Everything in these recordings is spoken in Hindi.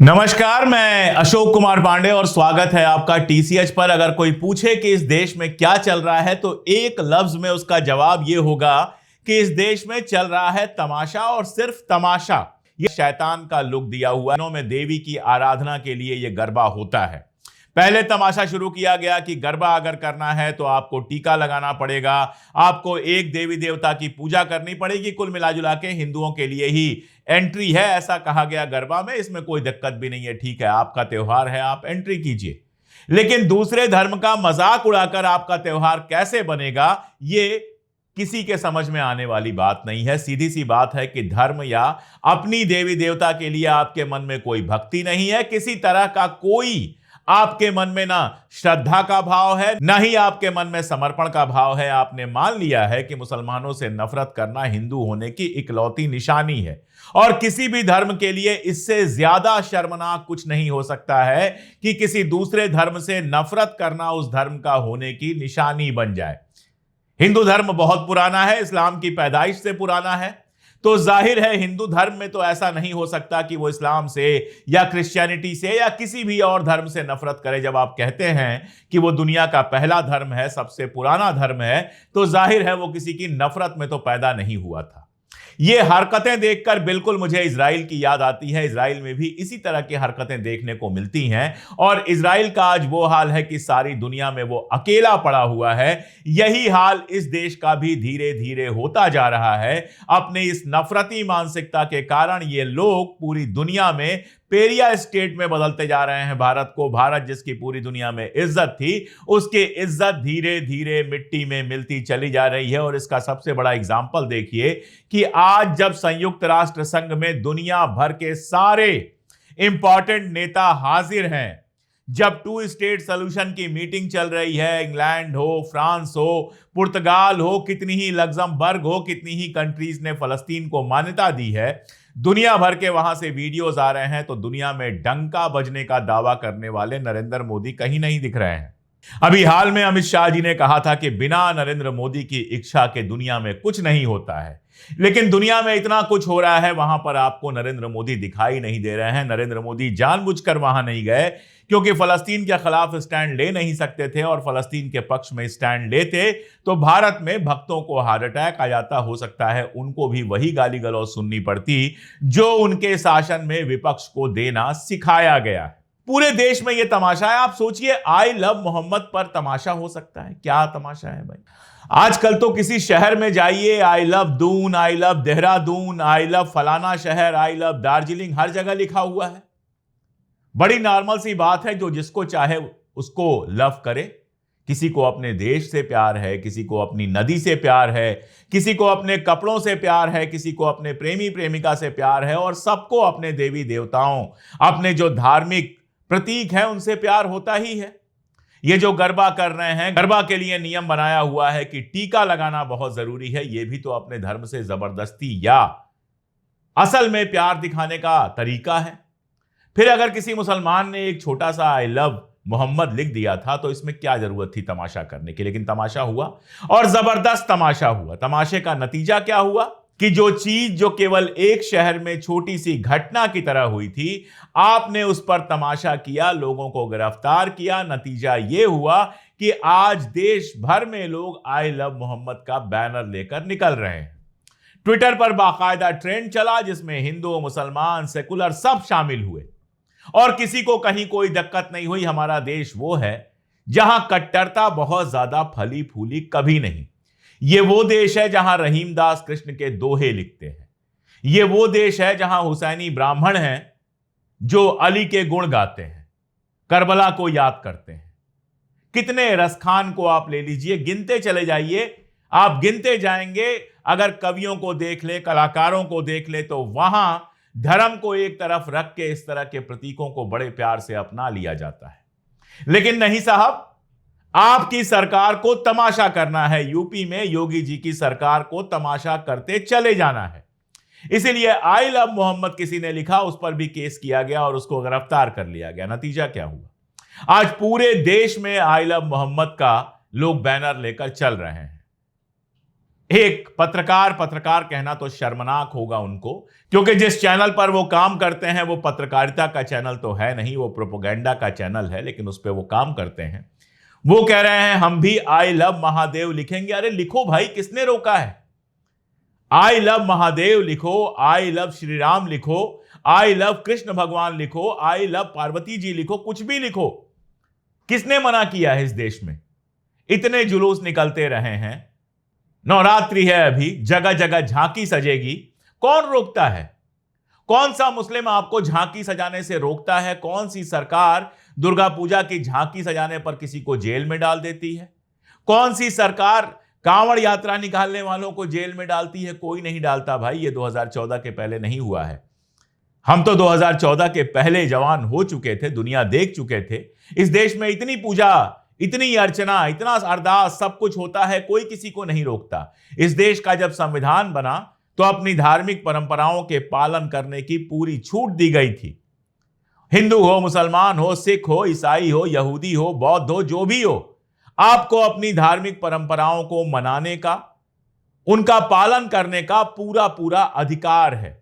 नमस्कार, मैं अशोक कुमार पांडे और स्वागत है आपका टीसीएच पर। अगर कोई पूछे कि इस देश में क्या चल रहा है तो एक लफ्ज में उसका जवाब यह होगा कि इस देश में चल रहा है तमाशा और सिर्फ तमाशा। यह शैतान का लुक दिया हुआ है। में देवी की आराधना के लिए यह गरबा होता है। पहले तमाशा शुरू किया गया कि गरबा अगर करना है तो आपको टीका लगाना पड़ेगा, आपको एक देवी देवता की पूजा करनी पड़ेगी। कुल मिलाजुला के हिंदुओं के लिए ही एंट्री है, ऐसा कहा गया गरबा में। इसमें कोई दिक्कत भी नहीं है, ठीक है, आपका त्योहार है, आप एंट्री कीजिए। लेकिन दूसरे धर्म का मजाक उड़ाकर आपका त्योहार कैसे बनेगा, ये किसी के समझ में आने वाली बात नहीं है। सीधी सी बात है कि धर्म या अपनी देवी देवता के लिए आपके मन में कोई भक्ति नहीं है, किसी तरह का कोई आपके मन में ना श्रद्धा का भाव है, ना ही आपके मन में समर्पण का भाव है। आपने मान लिया है कि मुसलमानों से नफरत करना हिंदू होने की इकलौती निशानी है, और किसी भी धर्म के लिए इससे ज्यादा शर्मनाक कुछ नहीं हो सकता है कि किसी दूसरे धर्म से नफरत करना उस धर्म का होने की निशानी बन जाए। हिंदू धर्म बहुत पुराना है, इस्लाम की पैदाइश से पुराना है, तो जाहिर है हिंदू धर्म में तो ऐसा नहीं हो सकता कि वो इस्लाम से या क्रिश्चियनिटी से या किसी भी और धर्म से नफरत करे। जब आप कहते हैं कि वो दुनिया का पहला धर्म है, सबसे पुराना धर्म है, तो जाहिर है वो किसी की नफरत में तो पैदा नहीं हुआ था। ये हरकतें देखकर बिल्कुल मुझे इजराइल की याद आती है। इजराइल में भी इसी तरह की हरकतें देखने को मिलती हैं, और इजराइल का आज वो हाल है कि सारी दुनिया में वो अकेला पड़ा हुआ है। यही हाल इस देश का भी धीरे धीरे होता जा रहा है। अपने इस नफरती मानसिकता के कारण ये लोग पूरी दुनिया में पेरिया स्टेट में बदलते जा रहे हैं भारत को। भारत जिसकी पूरी दुनिया में इज्जत थी, उसकी इज्जत धीरे धीरे मिट्टी में मिलती चली जा रही है। और इसका सबसे बड़ा एग्जाम्पल देखिए कि आज जब संयुक्त राष्ट्र संघ में दुनिया भर के सारे इंपॉर्टेंट नेता हाजिर हैं, जब 2 स्टेट सोल्यूशन की मीटिंग चल रही है, इंग्लैंड हो, फ्रांस हो, पुर्तगाल हो, कितनी ही लग्जमबर्ग हो, कितनी ही कंट्रीज ने फलस्तीन को मान्यता दी है, दुनिया भर के वहां से वीडियोस आ रहे हैं, तो दुनिया में डंका बजने का दावा करने वाले नरेंद्र मोदी कहीं नहीं दिख रहे हैं। अभी हाल में अमित शाह जी ने कहा था कि बिना नरेंद्र मोदी की इच्छा के दुनिया में कुछ नहीं होता है। लेकिन दुनिया में इतना कुछ हो रहा है, वहां पर आपको नरेंद्र मोदी दिखाई नहीं दे रहे हैं। नरेंद्र मोदी जानबूझकर वहां नहीं गए क्योंकि फलस्तीन के खिलाफ स्टैंड ले नहीं सकते थे, और फलस्तीन के पक्ष में स्टैंड लेते तो भारत में भक्तों को हार्ट अटैक आ जाता। हो सकता है उनको भी वही गाली गलौज सुननी पड़ती जो उनके शासन में विपक्ष को देना सिखाया गया है। पूरे देश में यह तमाशा है। आप सोचिए, आई लव मोहम्मद पर तमाशा हो सकता है? क्या तमाशा है भाई। आजकल तो किसी शहर में जाइए, I love Doon, I love Dehradun, I love फलाना शहर, आई लव दार्जिलिंग, हर जगह लिखा हुआ है। बड़ी नॉर्मल सी बात है, जो जिसको चाहे उसको लव करे। किसी को अपने देश से प्यार है, किसी को अपनी नदी से प्यार है, किसी को अपने कपड़ों से प्यार है, किसी को अपने प्रेमी प्रेमिका से प्यार है, और सबको अपने देवी देवताओं, अपने जो धार्मिक प्रतीक हैं उनसे प्यार होता ही है। ये जो गरबा कर रहे हैं, गरबा के लिए नियम बनाया हुआ है कि टीका लगाना बहुत जरूरी है। ये भी तो अपने धर्म से जबरदस्ती या असल में प्यार दिखाने का तरीका है। फिर अगर किसी मुसलमान ने एक छोटा सा आई लव मोहम्मद लिख दिया था तो इसमें क्या जरूरत थी तमाशा करने की। लेकिन तमाशा हुआ, और जबरदस्त तमाशा हुआ। तमाशे का नतीजा क्या हुआ कि जो चीज जो केवल एक शहर में छोटी सी घटना की तरह हुई थी, आपने उस पर तमाशा किया, लोगों को गिरफ्तार किया। नतीजा यह हुआ कि आज देश भर में लोग आई लव मोहम्मद का बैनर लेकर निकल रहे हैं। ट्विटर पर बाकायदा ट्रेंड चला जिसमें हिंदू, मुसलमान, सेकुलर सब शामिल हुए, और किसी को कहीं कोई दिक्कत नहीं हुई। हमारा देश वो है जहां कट्टरता बहुत ज्यादा फली फूली कभी नहीं। ये वो देश है जहां रहीमदास कृष्ण के दोहे लिखते हैं। ये वो देश है जहां हुसैनी ब्राह्मण हैं जो अली के गुण गाते हैं, करबला को याद करते हैं। कितने रसखान को आप ले लीजिए, गिनते चले जाइए, आप गिनते जाएंगे। अगर कवियों को देख ले, कलाकारों को देख ले, तो वहां धर्म को एक तरफ रख के इस तरह के प्रतीकों को बड़े प्यार से अपना लिया जाता है। लेकिन नहीं साहब, आपकी सरकार को तमाशा करना है। यूपी में योगी जी की सरकार को तमाशा करते चले जाना है। इसीलिए आई लव मोहम्मद किसी ने लिखा, उस पर भी केस किया गया और उसको गिरफ्तार कर लिया गया। नतीजा क्या हुआ? आज पूरे देश में आई लव मोहम्मद का लोग बैनर लेकर चल रहे हैं। एक पत्रकार कहना तो शर्मनाक होगा उनको, क्योंकि जिस चैनल पर वो काम करते हैं वो पत्रकारिता का चैनल तो है नहीं, वो प्रोपेगेंडा का चैनल है, लेकिन उस पर वो काम करते हैं। वो कह रहे हैं हम भी आई लव महादेव लिखेंगे। अरे लिखो भाई, किसने रोका है? आई लव महादेव लिखो, आई लव श्री राम लिखो, आई लव कृष्ण भगवान लिखो, आई लव पार्वती जी लिखो, कुछ भी लिखो। किसने मना किया है? इस देश में इतने जुलूस निकलते रहे हैं, नवरात्रि है, अभी जगह जगह झांकी सजेगी, कौन रोकता है? कौन सा मुस्लिम आपको झांकी सजाने से रोकता है? कौन सी सरकार दुर्गा पूजा की झांकी सजाने पर किसी को जेल में डाल देती है? कौन सी सरकार कांवड़ यात्रा निकालने वालों को जेल में डालती है? कोई नहीं डालता भाई। ये 2014 के पहले नहीं हुआ है। हम तो 2014 के पहले जवान हो चुके थे, दुनिया देख चुके थे। इस देश में इतनी पूजा, इतनी अर्चना, इतना अरदास, सब कुछ होता है, कोई किसी को नहीं रोकता। इस देश का जब संविधान बना तो अपनी धार्मिक परंपराओं के पालन करने की पूरी छूट दी गई थी। हिंदू हो, मुसलमान हो, सिख हो, ईसाई हो, यहूदी हो, बौद्ध हो, जो भी हो, आपको अपनी धार्मिक परंपराओं को मनाने का, उनका पालन करने का पूरा पूरा अधिकार है।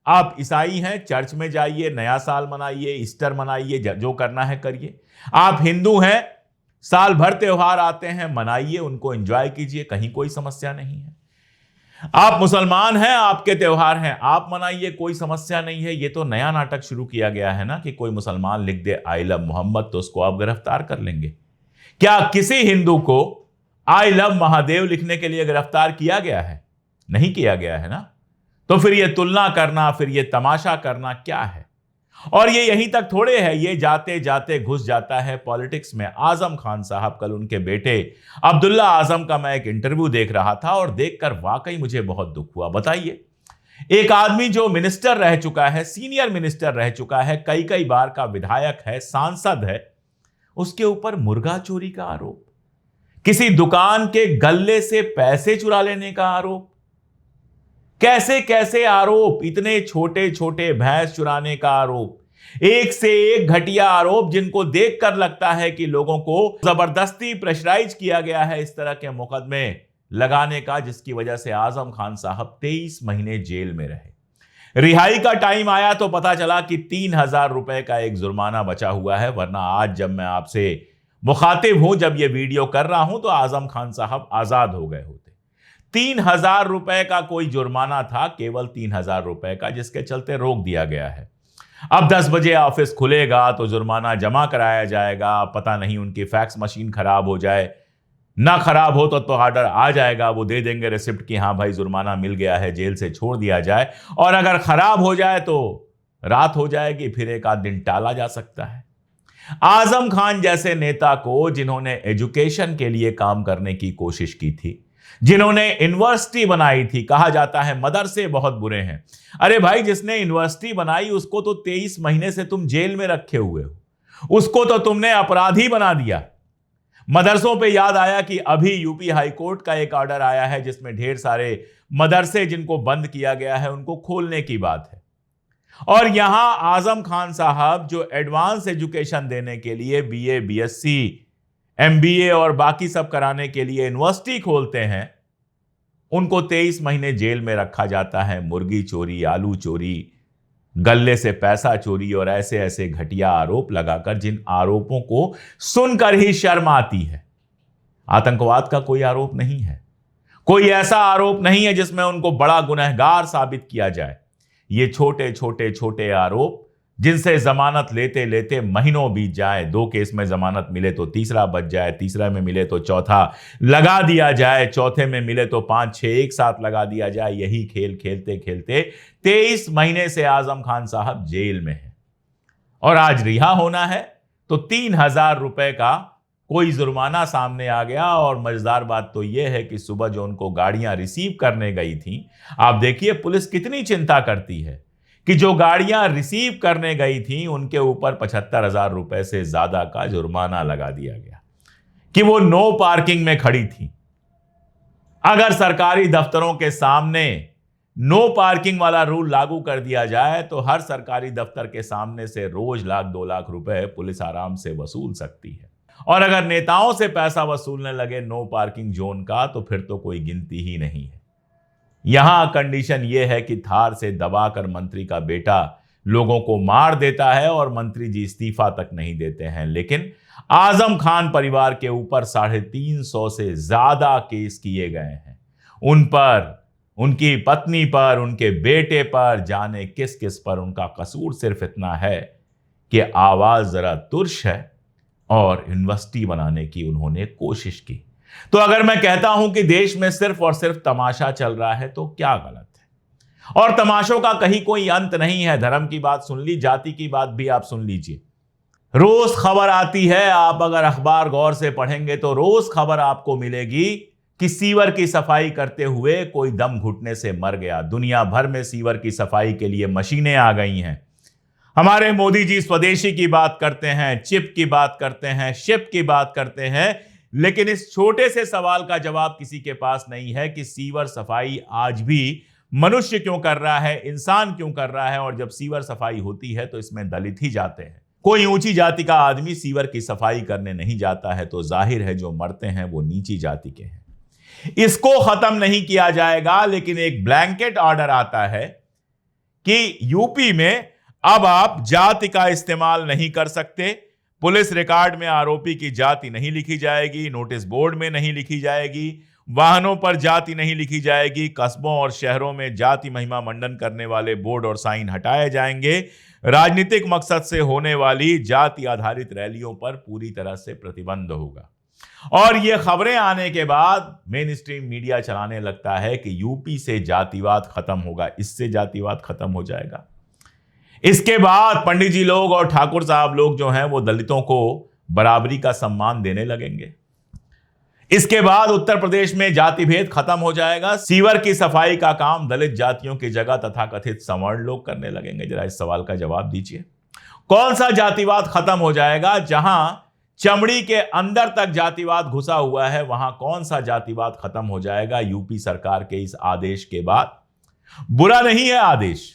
आप ईसाई हैं, चर्च में जाइए, नया साल मनाइए, ईस्टर मनाइए, जो करना है करिए। आप हिंदू हैं, साल भर त्योहार आते हैं, मनाइए, उनको एंजॉय कीजिए, कहीं कोई समस्या नहीं है। आप मुसलमान हैं, आपके त्योहार हैं, आप मनाइए, कोई समस्या नहीं है। ये तो नया नाटक शुरू किया गया है ना कि कोई मुसलमान लिख दे आई लव मोहम्मद तो उसको आप गिरफ्तार कर लेंगे। क्या किसी हिंदू को आई लव महादेव लिखने के लिए गिरफ्तार किया गया है? नहीं किया गया है ना। तो फिर ये तुलना करना, फिर ये तमाशा करना क्या है? और ये यहीं तक थोड़े है, ये जाते जाते घुस जाता है पॉलिटिक्स में। आजम खान साहब, कल उनके बेटे अब्दुल्ला आजम का मैं एक इंटरव्यू देख रहा था और देखकर वाकई मुझे बहुत दुख हुआ। बताइए, एक आदमी जो मिनिस्टर रह चुका है, सीनियर मिनिस्टर रह चुका है, कई कई बार का विधायक है, सांसद है, उसके ऊपर मुर्गा चोरी का आरोप, किसी दुकान के गल्ले से पैसे चुरा लेने का आरोप। कैसे कैसे आरोप, इतने छोटे छोटे भैंस चुराने का आरोप, एक से एक घटिया आरोप, जिनको देखकर लगता है कि लोगों को जबरदस्ती प्रेशराइज किया गया है इस तरह के मुकदमे लगाने का, जिसकी वजह से आजम खान साहब 23 महीने जेल में रहे। रिहाई का टाइम आया तो पता चला कि 3,000 रुपए का एक जुर्माना बचा हुआ है, वरना आज जब मैं आपसे मुखातिब हूं, जब यह वीडियो कर रहा हूं, तो आजम खान साहब आजाद हो गए होते। 3,000 रुपए का कोई जुर्माना था, केवल 3,000 रुपए का, जिसके चलते रोक दिया गया है। अब 10 बजे ऑफिस खुलेगा तो जुर्माना जमा कराया जाएगा। पता नहीं उनकी फैक्स मशीन खराब हो जाए, ना खराब हो तो ऑर्डर आ जाएगा, वो दे देंगे रिसिप्ट कि हाँ भाई जुर्माना मिल गया है, जेल से छोड़ दिया जाए। और अगर खराब हो जाए तो रात हो जाएगी, फिर एक आध दिन टाला जा सकता है। आजम खान जैसे नेता को, जिन्होंने एजुकेशन के लिए काम करने की कोशिश की थी, जिन्होंने यूनिवर्सिटी बनाई थी, कहा जाता है मदरसे बहुत बुरे हैं। अरे भाई, जिसने यूनिवर्सिटी बनाई उसको तो 23 महीने से तुम जेल में रखे हुए हो, उसको तो तुमने अपराधी बना दिया। मदरसों पे याद आया कि अभी यूपी हाई कोर्ट का एक ऑर्डर आया है जिसमें ढेर सारे मदरसे जिनको बंद किया गया है उनको खोलने की बात है। और यहां आजम खान साहब जो एडवांस एजुकेशन देने के लिए बीए, बीएससी, एमबीए और बाकी सब कराने के लिए यूनिवर्सिटी खोलते हैं, उनको 23 महीने जेल में रखा जाता है। मुर्गी चोरी, आलू चोरी, गल्ले से पैसा चोरी और ऐसे ऐसे घटिया आरोप लगाकर, जिन आरोपों को सुनकर ही शर्म आती है। आतंकवाद का कोई आरोप नहीं है, कोई ऐसा आरोप नहीं है जिसमें उनको बड़ा गुनहगार साबित किया जाए। ये छोटे छोटे छोटे आरोप, जिनसे जमानत लेते लेते महीनों बीत जाए, 2 केस में जमानत मिले तो तीसरा बच जाए, तीसरा में मिले तो चौथा लगा दिया जाए, चौथे में मिले तो 5-6 एक साथ लगा दिया जाए। यही खेल खेलते खेलते 23 महीने से आजम खान साहब जेल में है और आज रिहा होना है तो 3,000 रुपए का कोई जुर्माना सामने आ गया। और मजेदार बात तो यह है कि सुबह जो उनको गाड़ियां रिसीव करने गई थी, आप देखिए पुलिस कितनी चिंता करती है कि जो गाड़ियां रिसीव करने गई थी उनके ऊपर 75,000 रुपए से ज्यादा का जुर्माना लगा दिया गया कि वो नो पार्किंग में खड़ी थी। अगर सरकारी दफ्तरों के सामने नो पार्किंग वाला रूल लागू कर दिया जाए तो हर सरकारी दफ्तर के सामने से रोज 1 लाख 2 लाख रुपए पुलिस आराम से वसूल सकती है। और अगर नेताओं से पैसा वसूलने लगे नो पार्किंग जोन का तो फिर तो कोई गिनती ही नहीं है। यहां कंडीशन यह है कि थार से दबाकर मंत्री का बेटा लोगों को मार देता है और मंत्री जी इस्तीफा तक नहीं देते हैं, लेकिन आजम खान परिवार के ऊपर 350 से ज्यादा केस किए गए हैं। उन पर, उनकी पत्नी पर, उनके बेटे पर, जाने किस किस पर। उनका कसूर सिर्फ इतना है कि आवाज जरा तुर्श है और यूनिवर्सिटी बनाने की उन्होंने कोशिश की। तो अगर मैं कहता हूं कि देश में सिर्फ और सिर्फ तमाशा चल रहा है तो क्या गलत है? और तमाशों का कहीं कोई अंत नहीं है। धर्म की बात सुन ली, जाति की बात भी आप सुन लीजिए। रोज खबर आती है, आप अगर अखबार गौर से पढ़ेंगे तो रोज खबर आपको मिलेगी कि सीवर की सफाई करते हुए कोई दम घुटने से मर गया। दुनिया भर में सीवर की सफाई के लिए मशीनें आ गई हैं। हमारे मोदी जी स्वदेशी की बात करते हैं, चिप की बात करते हैं, शिप की बात करते हैं, लेकिन इस छोटे से सवाल का जवाब किसी के पास नहीं है कि सीवर सफाई आज भी मनुष्य क्यों कर रहा है, इंसान क्यों कर रहा है। और जब सीवर सफाई होती है तो इसमें दलित ही जाते हैं। कोई ऊंची जाति का आदमी सीवर की सफाई करने नहीं जाता है तो जाहिर है जो मरते हैं वो नीची जाति के हैं। इसको खत्म नहीं किया जाएगा, लेकिन एक ब्लैंकेट ऑर्डर आता है कि यूपी में अब आप जाति का इस्तेमाल नहीं कर सकते। पुलिस रिकॉर्ड में आरोपी की जाति नहीं लिखी जाएगी, नोटिस बोर्ड में नहीं लिखी जाएगी, वाहनों पर जाति नहीं लिखी जाएगी, कस्बों और शहरों में जाति महिमा मंडन करने वाले बोर्ड और साइन हटाए जाएंगे। राजनीतिक मकसद से होने वाली जाति आधारित रैलियों पर पूरी तरह से प्रतिबंध होगा। और ये खबरें आने के बाद मेन स्ट्रीम मीडिया चलाने लगता है कि यूपी से जातिवाद खत्म होगा, इससे जातिवाद खत्म हो जाएगा। इसके बाद पंडित जी लोग और ठाकुर साहब लोग जो हैं वो दलितों को बराबरी का सम्मान देने लगेंगे। इसके बाद उत्तर प्रदेश में जाति भेद खत्म हो जाएगा। सीवर की सफाई का काम दलित जातियों की जगह तथाकथित सवर्ण लोग करने लगेंगे। जरा इस सवाल का जवाब दीजिए, कौन सा जातिवाद खत्म हो जाएगा? जहां चमड़ी के अंदर तक जातिवाद घुसा हुआ है वहां कौन सा जातिवाद खत्म हो जाएगा यूपी सरकार के इस आदेश के बाद? बुरा नहीं है आदेश,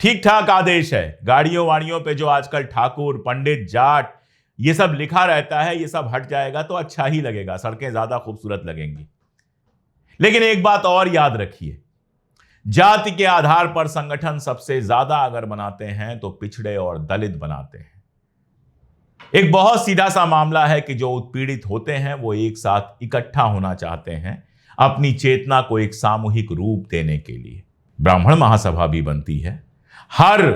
ठीक ठाक आदेश है। गाड़ियों वाड़ियों पे जो आजकल ठाकुर, पंडित, जाट ये सब लिखा रहता है, ये सब हट जाएगा तो अच्छा ही लगेगा, सड़कें ज्यादा खूबसूरत लगेंगी। लेकिन एक बात और याद रखिए, जाति के आधार पर संगठन सबसे ज्यादा अगर बनाते हैं तो पिछड़े और दलित बनाते हैं। एक बहुत सीधा सा मामला है कि जो उत्पीड़ित होते हैं वो एक साथ इकट्ठा होना चाहते हैं अपनी चेतना को एक सामूहिक रूप देने के लिए। ब्राह्मण महासभा भी बनती है, हर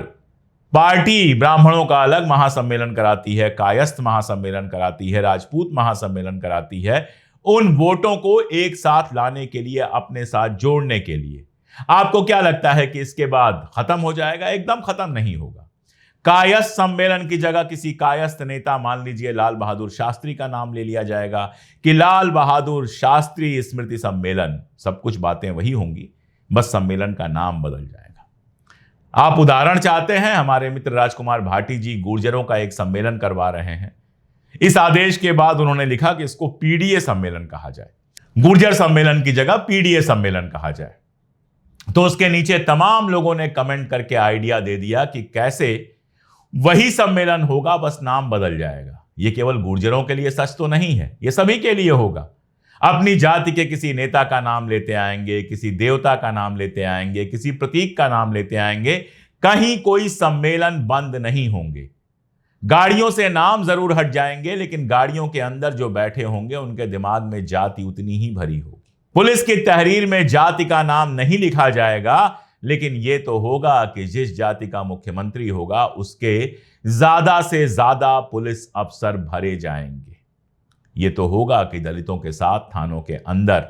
पार्टी ब्राह्मणों का अलग महासम्मेलन कराती है, कायस्थ महासम्मेलन कराती है, राजपूत महासम्मेलन कराती है, उन वोटों को एक साथ लाने के लिए, अपने साथ जोड़ने के लिए। आपको क्या लगता है कि इसके बाद खत्म हो जाएगा? एकदम खत्म नहीं होगा। कायस्थ सम्मेलन की जगह किसी कायस्थ नेता, मान लीजिए लाल बहादुर शास्त्री का नाम ले लिया जाएगा कि लाल बहादुर शास्त्री स्मृति सम्मेलन। सब कुछ बातें वही होंगी, बस सम्मेलन का नाम बदल जाएगा। आप उदाहरण चाहते हैं? हमारे मित्र राजकुमार भाटी जी गुर्जरों का एक सम्मेलन करवा रहे हैं। इस आदेश के बाद उन्होंने लिखा कि इसको पीडीए सम्मेलन कहा जाए, गुर्जर सम्मेलन की जगह पीडीए सम्मेलन कहा जाए। तो उसके नीचे तमाम लोगों ने कमेंट करके आइडिया दे दिया कि कैसे वही सम्मेलन होगा, बस नाम बदल जाएगा। यह केवल गुर्जरों के लिए सच तो नहीं है, यह सभी के लिए होगा। अपनी जाति के किसी नेता का नाम लेते आएंगे, किसी देवता का नाम लेते आएंगे, किसी प्रतीक का नाम लेते आएंगे, कहीं कोई सम्मेलन बंद नहीं होंगे। गाड़ियों से नाम जरूर हट जाएंगे, लेकिन गाड़ियों के अंदर जो बैठे होंगे उनके दिमाग में जाति उतनी ही भरी होगी। पुलिस की तहरीर में जाति का नाम नहीं लिखा जाएगा, लेकिन यह तो होगा कि जिस जाति का मुख्यमंत्री होगा उसके ज्यादा से ज्यादा पुलिस अफसर भरे जाएंगे। यह तो होगा कि दलितों के साथ थानों के अंदर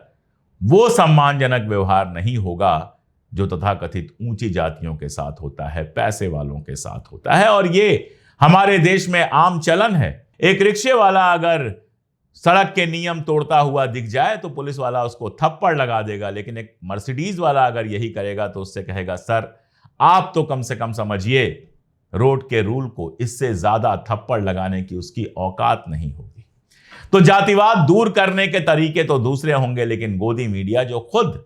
वो सम्मानजनक व्यवहार नहीं होगा जो तथाकथित ऊंची जातियों के साथ होता है, पैसे वालों के साथ होता है। और ये हमारे देश में आम चलन है। एक रिक्शे वाला अगर सड़क के नियम तोड़ता हुआ दिख जाए तो पुलिस वाला उसको थप्पड़ लगा देगा, लेकिन एक मर्सिडीज वाला अगर यही करेगा तो उससे कहेगा सर आप तो कम से कम समझिए रोड के रूल को, इससे ज्यादा थप्पड़ लगाने की उसकी औकात नहीं होगी। तो जातिवाद दूर करने के तरीके तो दूसरे होंगे, लेकिन गोदी मीडिया जो खुद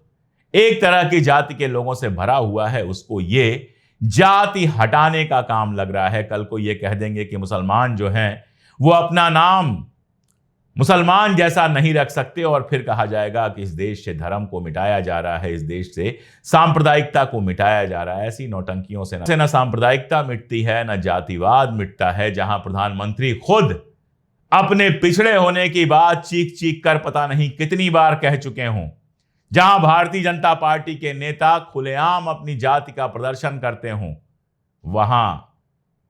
एक तरह की जाति के लोगों से भरा हुआ है उसको ये जाति हटाने का काम लग रहा है। कल को ये कह देंगे कि मुसलमान जो हैं वो अपना नाम मुसलमान जैसा नहीं रख सकते और फिर कहा जाएगा कि इस देश से धर्म को मिटाया जा रहा है, इस देश से सांप्रदायिकता को मिटाया जा रहा है। ऐसी नौटंकियों से न सांप्रदायिकता मिटती है, न जातिवाद मिटता है। जहां प्रधानमंत्री खुद अपने पिछड़े होने की बात चीख चीख कर पता नहीं कितनी बार कह चुके हों, जहां भारतीय जनता पार्टी के नेता खुलेआम अपनी जाति का प्रदर्शन करते हों, वहां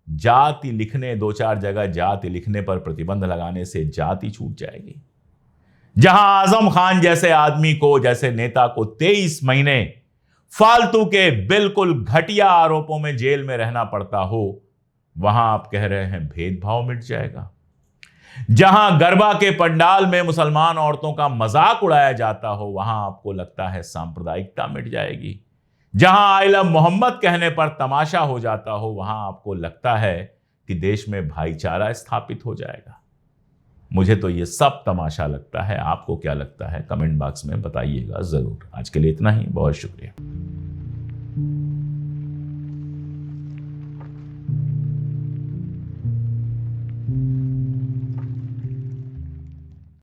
जाति लिखने, 2-4 जगह जाति लिखने पर प्रतिबंध लगाने से जाति छूट जाएगी। जहां आजम खान जैसे आदमी को, जैसे नेता को 23 महीने फालतू के बिल्कुल घटिया आरोपों में जेल में रहना पड़ता हो, वहां आप कह रहे हैं भेदभाव मिट जाएगा। जहां गरबा के पंडाल में मुसलमान औरतों का मजाक उड़ाया जाता हो, वहां आपको लगता है सांप्रदायिकता मिट जाएगी। जहां आई लव मोहम्मद कहने पर तमाशा हो जाता हो, वहां आपको लगता है कि देश में भाईचारा स्थापित हो जाएगा। मुझे तो ये सब तमाशा लगता है। आपको क्या लगता है? कमेंट बॉक्स में बताइएगा जरूर। आज के लिए इतना ही, बहुत शुक्रिया।